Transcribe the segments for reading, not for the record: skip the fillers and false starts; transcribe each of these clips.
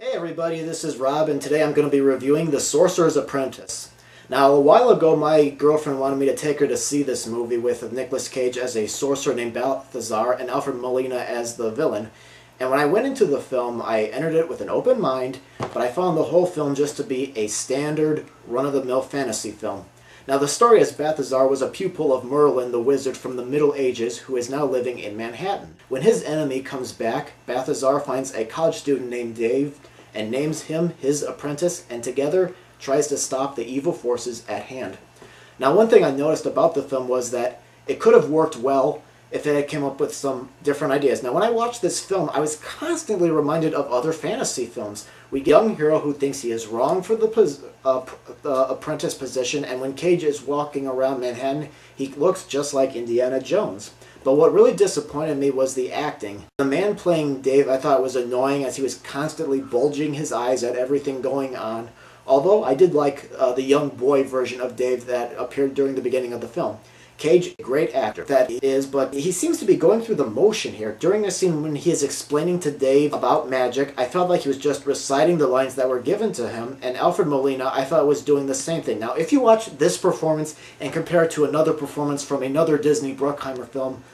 Hey everybody, this is Rob, and today I'm going to be reviewing The Sorcerer's Apprentice. Now, a while ago, my girlfriend wanted me to take her to see this movie with Nicolas Cage as a sorcerer named Balthazar and Alfred Molina as the villain. And when I went into the film, I entered it with an open mind, but I found the whole film just to be a standard, run-of-the-mill fantasy film. Now, the story is Balthazar was a pupil of Merlin the wizard from the Middle Ages who is now living in Manhattan. When his enemy comes back, Balthazar finds a college student named Dave and names him his apprentice, and together tries to stop the evil forces at hand. Now, one thing I noticed about the film was that it could have worked well if it had come up with some different ideas. Now, when I watched this film, I was constantly reminded of other fantasy films. We get a young hero who thinks he is wrong for the apprentice position, and when Cage is walking around Manhattan, he looks just like Indiana Jones. But what really disappointed me was the acting. The man playing Dave I thought was annoying as he was constantly bulging his eyes at everything going on, although I did like the young boy version of Dave that appeared during the beginning of the film. Cage, a great actor that he is, but he seems to be going through the motion here. During the scene when he is explaining to Dave about magic, I felt like he was just reciting the lines that were given to him, and Alfred Molina I thought was doing the same thing. Now, if you watch this performance and compare it to another performance from another Disney Bruckheimer film,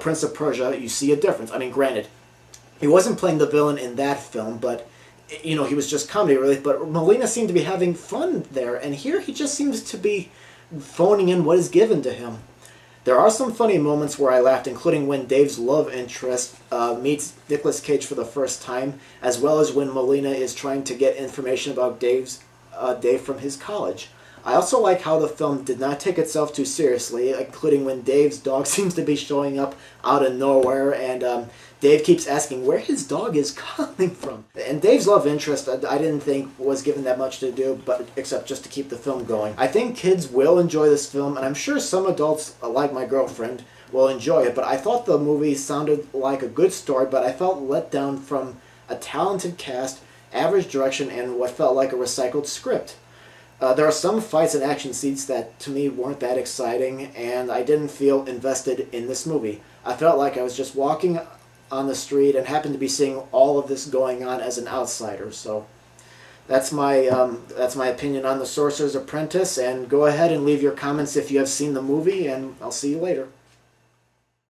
Prince of Persia, you see a difference. I mean, granted, he wasn't playing the villain in that film, but he was just comedy relief, but Molina seemed to be having fun there, and here he just seems to be phoning in what is given to him. There are some funny moments where I laughed, including when Dave's love interest meets Nicolas Cage for the first time, as well as when Molina is trying to get information about Dave from his college. I also like how the film did not take itself too seriously, including when Dave's dog seems to be showing up out of nowhere, and Dave keeps asking where his dog is coming from. And Dave's love interest, I didn't think was given that much to do, but except just to keep the film going. I think kids will enjoy this film, and I'm sure some adults, like my girlfriend, will enjoy it, but I thought the movie sounded like a good story, but I felt let down from a talented cast, average direction, and what felt like a recycled script. There are some fights and action scenes that, to me, weren't that exciting, and I didn't feel invested in this movie. I felt like I was just walking on the street and happened to be seeing all of this going on as an outsider. So that's my opinion on The Sorcerer's Apprentice, and go ahead and leave your comments if you have seen the movie, and I'll see you later.